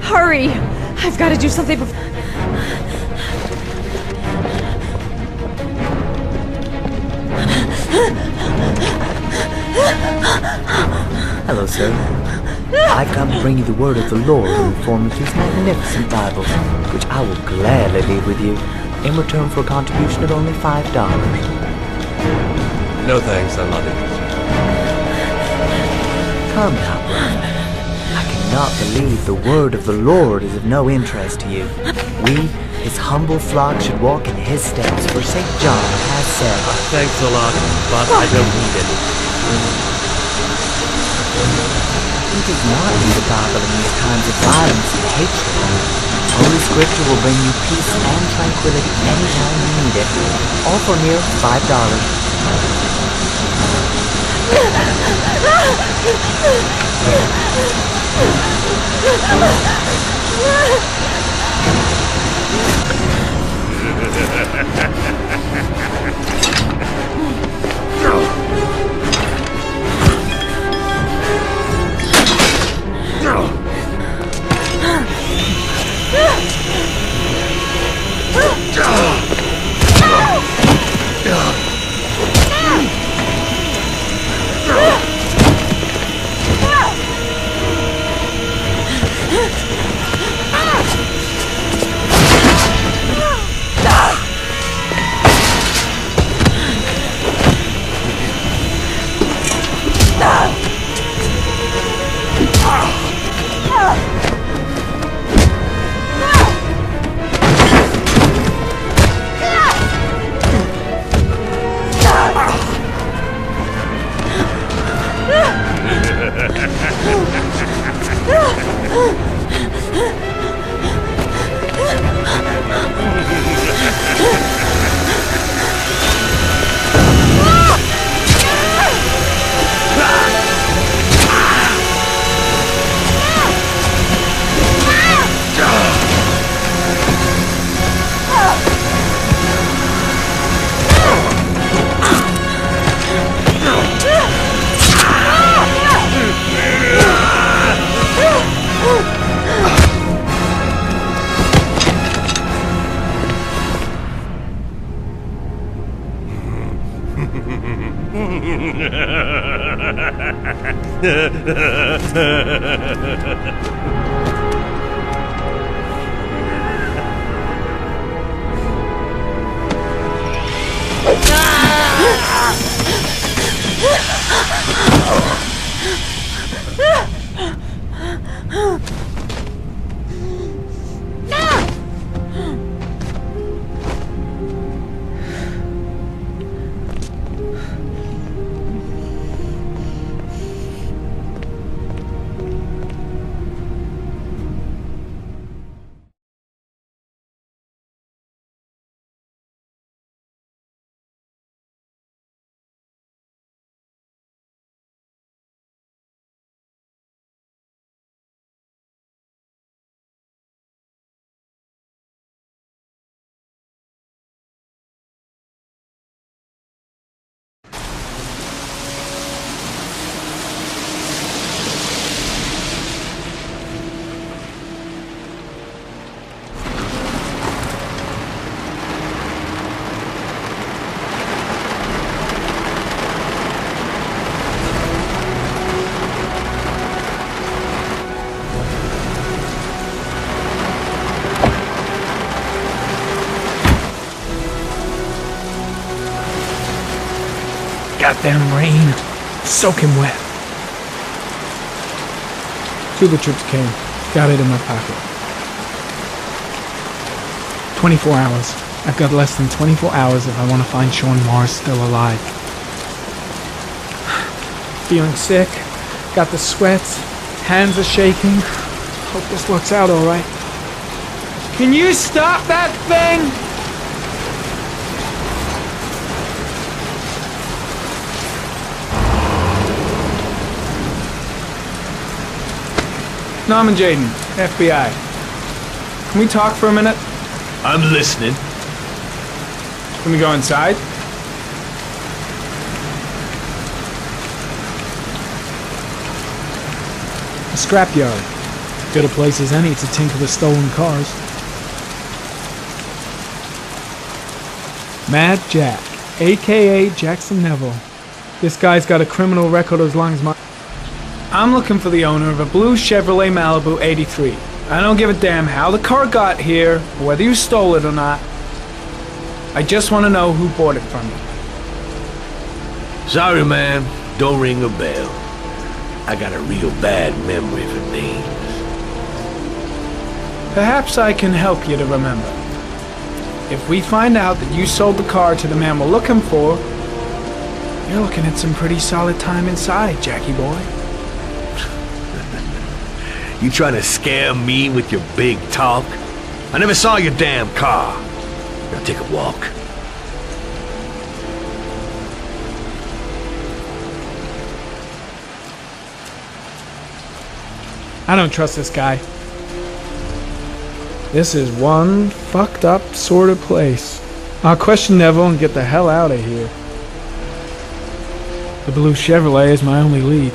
Hurry! I've got to do something before... Hello, sir. I've come to bring you the word of the Lord in the form of these magnificent Bibles, which I will gladly leave with you, in return for a contribution of only $5. No thanks, I'm not interested. Come now, brother. I cannot believe the word of the Lord is of no interest to you. We, his humble flock, should walk in his steps, for St. John has said... Thanks a lot, but I don't need any. He does not need a Bible in these times of violence and hatred. Holy Scripture will bring you peace and tranquility anytime you need it. All for mere Goddamn rain. Soaking wet. Tuba troops came. Got it in my pocket. 24 hours. I've got less than 24 hours if I want to find Shaun Mars still alive. Feeling sick. Got the sweats. Hands are shaking. Hope this works out alright. Can you stop that thing? Norman Jayden, FBI. Can we talk for a minute? I'm listening. Can we go inside? A scrapyard. Good a place as any to tinker with stolen cars. Mad Jack, aka Jackson Neville. This guy's got a criminal record as long as my... I'm looking for the owner of a blue Chevrolet Malibu 83. I don't give a damn how the car got here, or whether you stole it or not. I just want to know who bought it from you. Sorry, man. Don't ring a bell. I got a real bad memory for names. Perhaps I can help you to remember. If we find out that you sold the car to the man we're looking for, you're looking at some pretty solid time inside, Jackie boy. You trying to scare me with your big talk? I never saw your damn car. Now take a walk. I don't trust this guy. This is one fucked up sort of place. I'll question Neville and get the hell out of here. The blue Chevrolet is my only lead.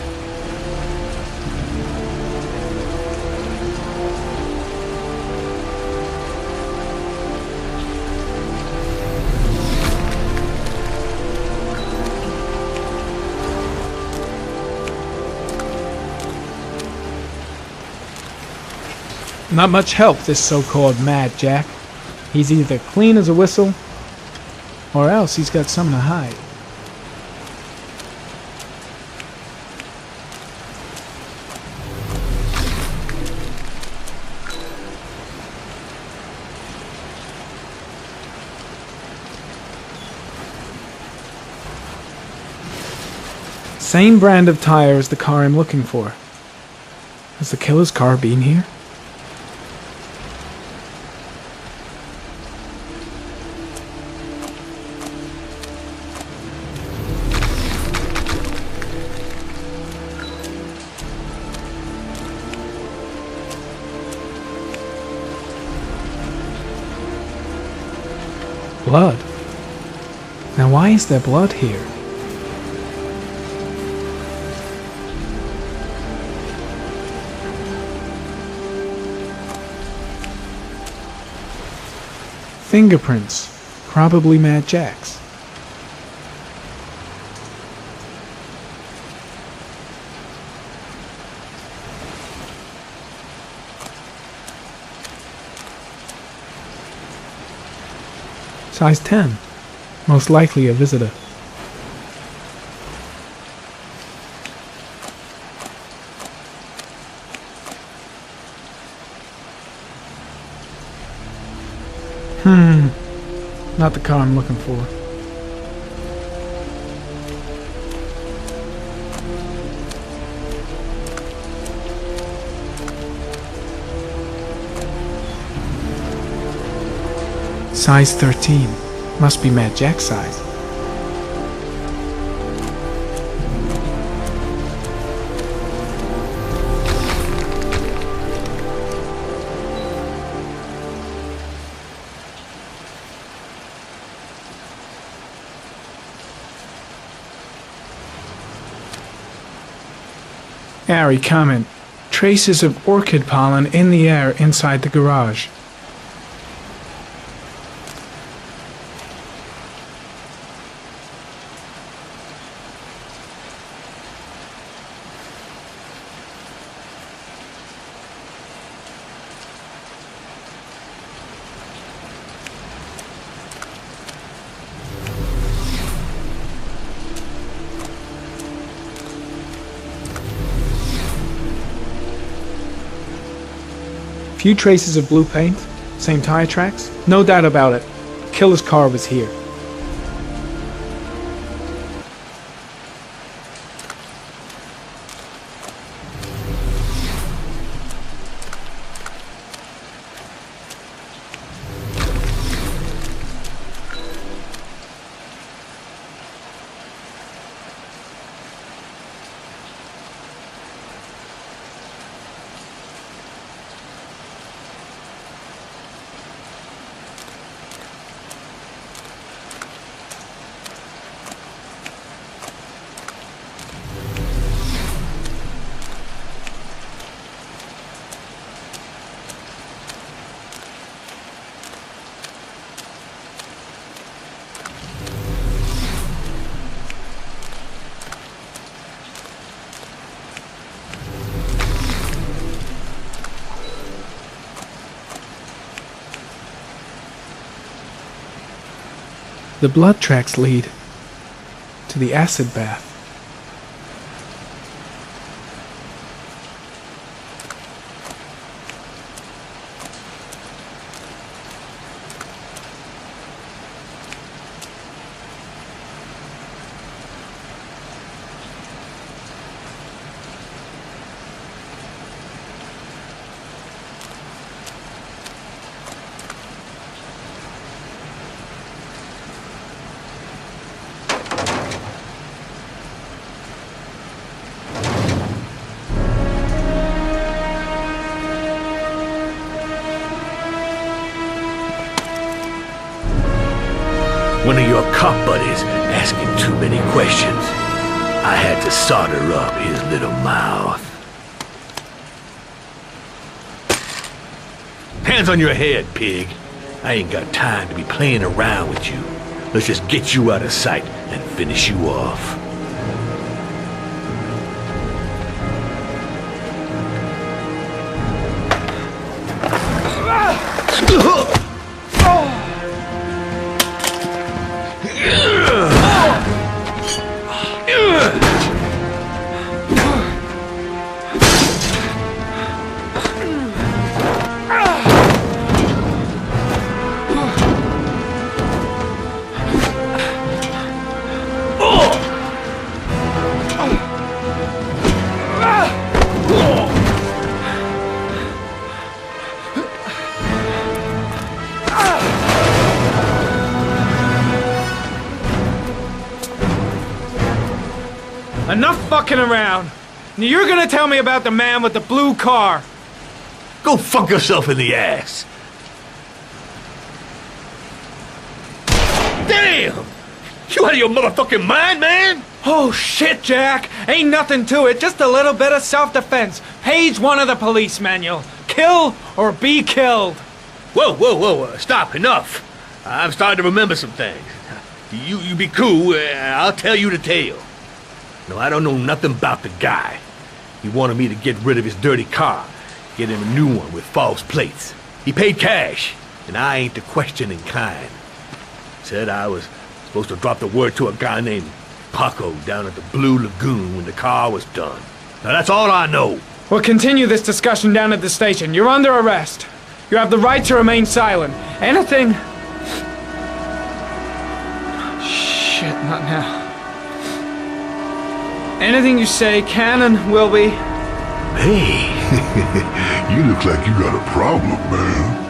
Not much help, this so-called Mad Jack. He's either clean as a whistle, or else he's got something to hide. Same brand of tire as the car I'm looking for. Has the killer's car been here? Blood. Now why is there blood here? Fingerprints. Probably Mad Jack's. Size 10. Most likely a visitor. Not the car I'm looking for. Size 13. Must be Mad Jack's size. Ari, comment. Traces of orchid pollen in the air inside the garage. Few traces of blue paint, same tire tracks, no doubt about it. Killer's car was here. The blood tracks lead to the acid bath. One of your cop buddies asking too many questions. I had to solder up his little mouth. Hands on your head, pig. I ain't got time to be playing around with you. Let's just get you out of sight and finish you off. Enough fucking around! Now you're gonna tell me about the man with the blue car! Go fuck yourself in the ass! Damn! You out of your motherfucking mind, man? Oh shit, Jack! Ain't nothing to it, just a little bit of self-defense. Page 1 of the police manual. Kill or be killed. Whoa, stop, enough. I'm starting to remember some things. You be cool, I'll tell you the tale. No, I don't know nothing about the guy. He wanted me to get rid of his dirty car, get him a new one with false plates. He paid cash, and I ain't the questioning kind. Said I was supposed to drop the word to a guy named Paco down at the Blue Lagoon when the car was done. Now that's all I know. We'll continue this discussion down at the station. You're under arrest. You have the right to remain silent. Anything... Shit, not now. Anything you say can and will be... Hey, You look like you got a problem, man.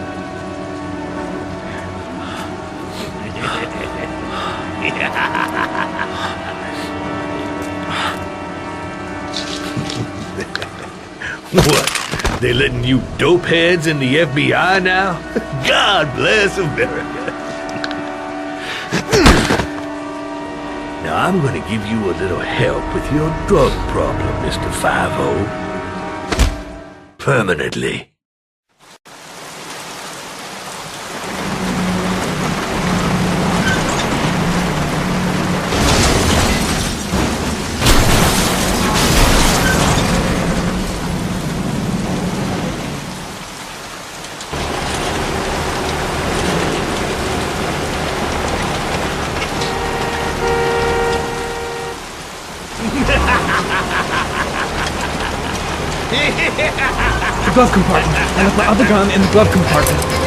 what? They letting you dope heads in the FBI now? God bless America. Now I'm gonna give you a little help with your drug problem, Mr. 5-0. Permanently. The glove compartment. I left my other gun in the glove compartment.